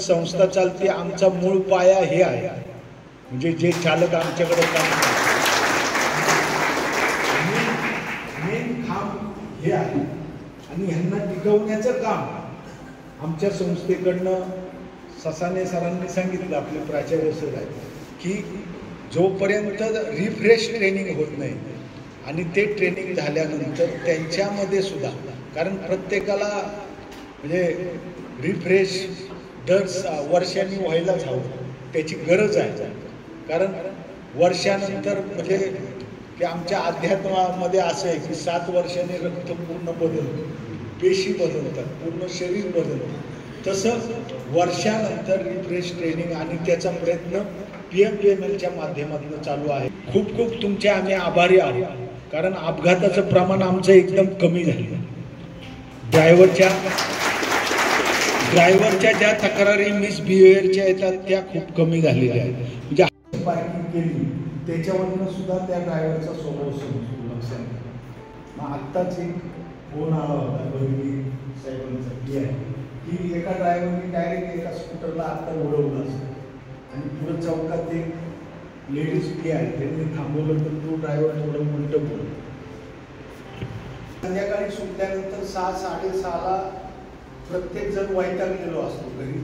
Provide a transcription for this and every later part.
संस्था चालते, आमचा मूळ पाया हे आहे, म्हणजे जे चालक आमच्याकडे काम मेन काम हे आहे आणि ह्यांना टिकवण्याचं काम आमच्या संस्थेकडनं ससाने सरांनी सांगितलं, आपले प्राचार्य सर आहे, की जोपर्यंत रिफ्रेश ट्रेनिंग होत नाही आणि ते ट्रेनिंग झाल्यानंतर त्यांच्यामध्ये सुद्धा, कारण प्रत्येकाला म्हणजे रिफ्रेश दर वर्षांनी व्हायलाच हवं, त्याची गरज आहे. कारण वर्षानंतर म्हणजे की आमच्या अध्यात्मामध्ये असं आहे की 7 वर्षांनी रक्त पूर्ण बदलतं, पेशी बदलतात, पूर्ण शरीर बदलतं. तसं वर्षानंतर रिफ्रेश ट्रेनिंग आणि त्याचा प्रयत्न PMPMLच्या माध्यमातून चालू आहे. खूप खूप तुमचे आम्ही आभारी आहोत, कारण अपघाताचं प्रमाण आमचं एकदम कमी झालं. ड्रायव्हरच्या ज्या तक्रारी मिसबिहेवियरच्या येतात त्या खूप कमी झालेल्या आहेत. म्हणजे पार्किंग केली त्याच्यावरनं सुद्धा त्या ड्रायव्हरचा स्वभाव समजतो लक्षात. मग आत्ताच एक फोन आला होता बहिणी साहेबांचा की एका ड्रायव्हरने डायरेक्ट एका स्कूटरला आत्ता उडवलं असतं आणि पुढं चौकात एक लेडीज आहे, त्यांनी थांबवलं तर तो ड्रायव्हर थोडं उलटं बोलतो. संध्याकाळी सुटल्यानंतर 6-6:30ला प्रत्येक जण वैतागलेलो असतो घरी,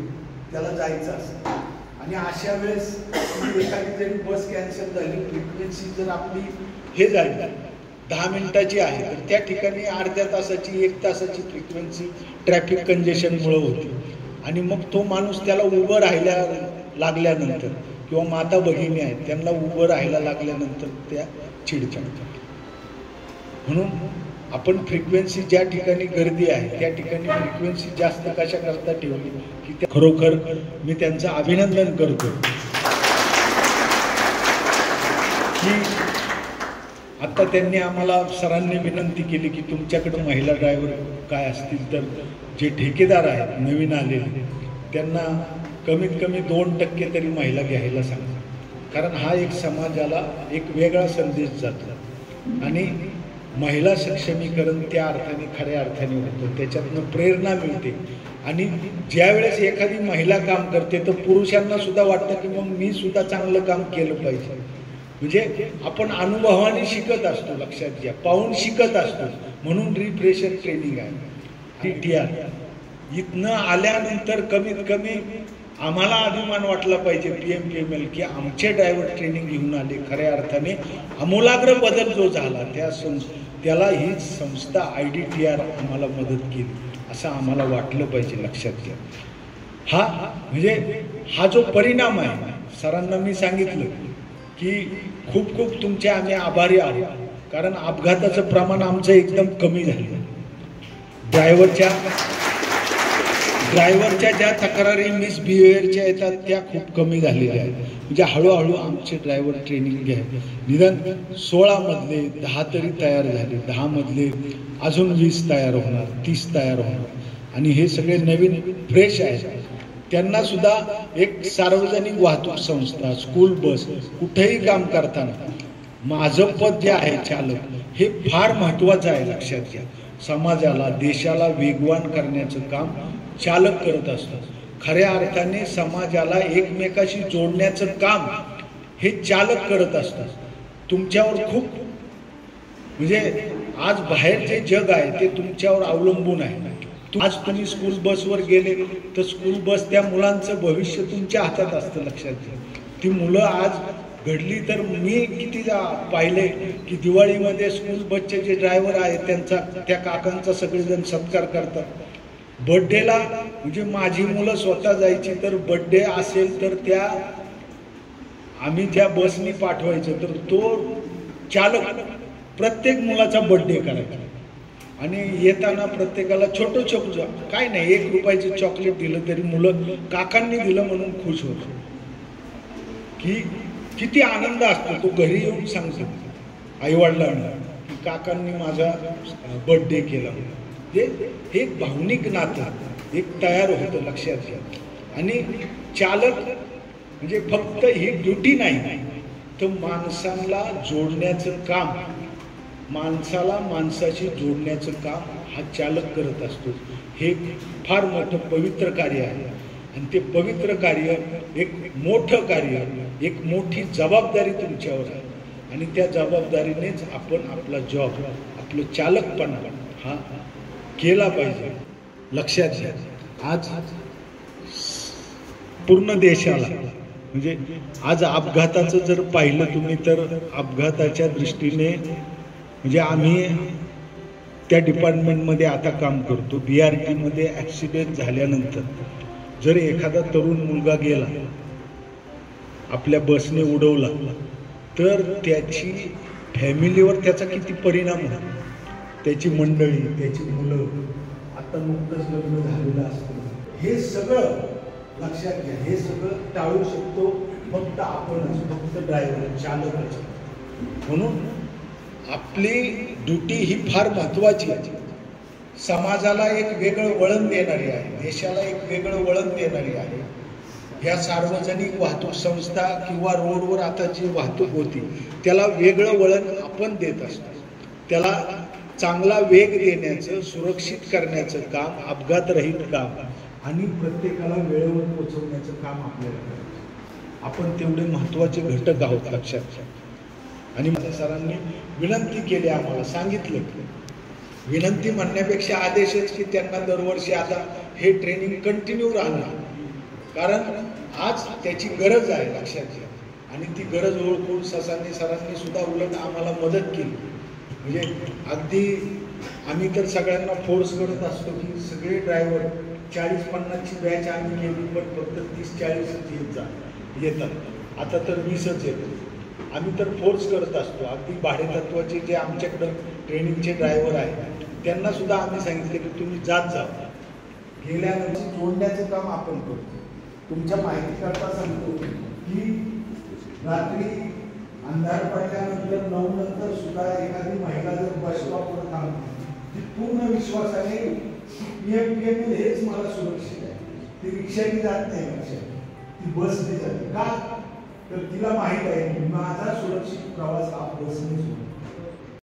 त्याला जायचं असतं. आणि अशा वेळेस एखादी जरी बस कॅन्सल झाली, फ्रिक्वेन्सी जर आपली हे झाली 10 मिनिटाची आहे तर त्या ठिकाणी अर्ध्या तासाची 1 तासाची फ्रिक्वेन्सी ट्रॅफिक कंजेशनमुळे होती. आणि मग तो माणूस त्याला उभं राहायला लागल्यानंतर किंवा माता भगिनी आहेत त्यांना उभं राहायला लागल्यानंतर त्या चिडचिडतात. म्हणून आपण फ्रिक्वेन्सी ज्या ठिकाणी गर्दी आहे त्या ठिकाणी फ्रिक्वेन्सी जास्त कशा करता ठेवली की त्या खरोखर मी त्यांचं अभिनंदन करतो की आता त्यांनी आम्हाला सरांनी विनंती केली की तुमच्याकडे महिला ड्रायव्हर काय असतील तर जे ठेकेदार आहेत नवीन आलेले त्यांना कमीत कमी 2% तरी महिला घ्यायला सांगा. कारण हा एक समाजाला एक वेगळा संदेश जातो आणि महिला सक्षमीकरण त्या अर्थाने खऱ्या अर्थाने होतं, त्याच्यातनं प्रेरणा मिळते. आणि ज्यावेळेस एखादी महिला काम करते तर पुरुषांना सुद्धा वाटतं की मग मी सुद्धा चांगलं काम केलं पाहिजे. म्हणजे आपण अनुभवाने शिकत असतो, लक्षात घ्या, पाहून शिकत असतो. म्हणून रिफ्रेशर ट्रेनिंग आहे TTR. इथनं आल्यानंतर कमीत कमी आम्हाला अभिमान वाटला पाहिजे PMPML की आमचे ड्रायव्हर ट्रेनिंग घेऊन आले. खऱ्या अर्थाने आमूलाग्र बदल जो झाला त्याला ही संस्था IDTR आम्हाला मदत केली असं आम्हाला वाटलं पाहिजे, लक्षात घ्या. म्हणजे हा जो परिणाम आहे, सरांना मी सांगितलं की खूप खूप तुमचे आम्ही आभारी आहोत, कारण अपघाताचं प्रमाण आमचं एकदम कमी झालं. ड्रायव्हरच्या ज्या तक्रारी मिसबिहेवियरच्या येतात त्या खूप कमी झालेल्या आहेत. म्हणजे हळूहळू आमचे ड्रायव्हर ट्रेनिंग घ्या. निदान 16 मधले 10 तरी तयार झाले, 10 मधले अजून 20 तयार होणार, 30 तयार होणार. आणि हे सगळे नवीन फ्रेश आहेत. त्यांना सुद्धा एक सार्वजनिक वाहतूक संस्था, स्कूल बस, कुठेही काम करताना माझं पद जे आहे चालक हे फार महत्त्वाचं आहे, लक्षात घ्या. समाजाला देशाला वेगवान करण्याचं काम चालक करत असतो. खऱ्या अर्थाने समाजाला एकमेकाशी जोडण्याचं काम हे चालक करत असतात. तुमच्यावर खूप म्हणजे आज बाहेर जे जग आहे ते तुमच्यावर अवलंबून आहे. आज तुम्ही स्कूल बसवर गेले तर स्कूल बस त्या मुलांचं भविष्य तुमच्या हातात असतं, लक्षात घ्या. ती मुलं आज घडली तर मी किती पाहिले की दिवाळीमध्ये स्कूल बसचे जे ड्रायव्हर आहेत त्या काकांचा सगळेजण सत्कार करतात. बर्थडेला म्हणजे माझी मुलं स्वतः जायची तर बर्थडे असेल तर त्या आम्ही ज्या बसनी पाठवायचं तर तो चालक प्रत्येक मुलाचा बर्थडे करायचा आणि येताना प्रत्येकाला छोटं काय नाही 1 रुपयाचं चॉकलेट दिलं तरी मुलं काकांनी दिलं म्हणून खुश होतो. की किती आनंद असतो तो घरी येऊन सांगतो आईवडिलांना की काकांनी माझा बर्थडे केला. हे एक भावनिक नातं एक तयार होतं, लक्षात घ्या. आणि चालक म्हणजे फक्त ही ड्युटी नाही तर माणसांना जोडण्याचं काम, माणसाला माणसाशी जोडण्याचं काम हा चालक करत असतो. हे फार मोठं पवित्र कार्य आहे. आणि ते पवित्र कार्य, एक मोठं कार्य, एक मोठी जबाबदारी तुमच्यावर आहे आणि त्या जबाबदारीनेच आपण आपला जॉब, आपलं चालकपणा हा केला पाहिजे. लक्षात घ्या, आज पूर्ण देशाला म्हणजे आज अपघाताचं जर पाहिलं तुम्ही तर अपघाताच्या दृष्टीने म्हणजे आम्ही त्या डिपार्टमेंटमध्ये आता काम करतो. BRT मध्ये ॲक्सिडेंट झाल्यानंतर जर एखादा तरुण मुलगा गेला, आपल्या बसने उडवला, तर त्याची फॅमिलीवर त्याचा किती परिणाम होतो. त्याची मंडळी, त्याची मुलं, आता नुकतंच लग्न झालेलं असतं, हे सगळं लक्षात घ्या. हे सगळं टाळू शकतो फक्त आपणच, फक्त ड्रायव्हर, चालकच. म्हणून आपली ड्युटी ही फार महत्त्वाची आहे. समाजाला एक वेगळं वळण देणारी आहे, देशाला एक वेगळं वळण देणारी आहे. ह्या सार्वजनिक वाहतूक संस्था किंवा रोडवर आता जी वाहतूक होती त्याला वेगळं वळण आपण देत असतो. त्याला चांगला वेग देण्याचं, सुरक्षित करण्याचं काम, अपघातरहित काम आणि प्रत्येकाला वेळेवर पोहोचवण्याचं काम आपल्याला करायचं. आपण तेवढे महत्त्वाचे घटक आहोत, लक्षात घ्या. आणि सरांनी विनंती केली, आम्हाला सांगितलं, विनंती म्हणण्यापेक्षा आदेशच की त्यांना दरवर्षी आता हे ट्रेनिंग कंटिन्यू राहणार, कारण आज त्याची गरज आहे, लक्षात घ्या. आणि ती गरज ओळखून सरांनी सुद्धा उलट आम्हाला मदत केली. म्हणजे अगदी आम्ही तर सगळ्यांना फोर्स करत असतो की सगळे ड्रायव्हर 40-50ची बॅच आम्ही केली, पण फक्त 30-40 येतात. आता तर 20च येतो. आम्ही तर फोर्स करत असतो. अगदी भाडेतत्वाचे जे आमच्याकडं ट्रेनिंगचे ड्रायव्हर आहेत त्यांना सुद्धा आम्ही सांगितले की तुम्ही जात जा. गेल्यानंतर जोडण्याचं काम आपण करतो. तुमच्या माहितीकरता सांगतो की रात्री अंधार पडल्यानंतर 9 नंतर सुद्धा एखादी महिला जर बस स्टॉपवर थांबते, ती पूर्ण विश्वासाने PM हेच मला सुरक्षित आहे, ती रिक्षाने जात नाही, ती बसने जाते. का? तर तिला माहीत आहे की माझा सुरक्षित प्रवास हा बसनेच होतो.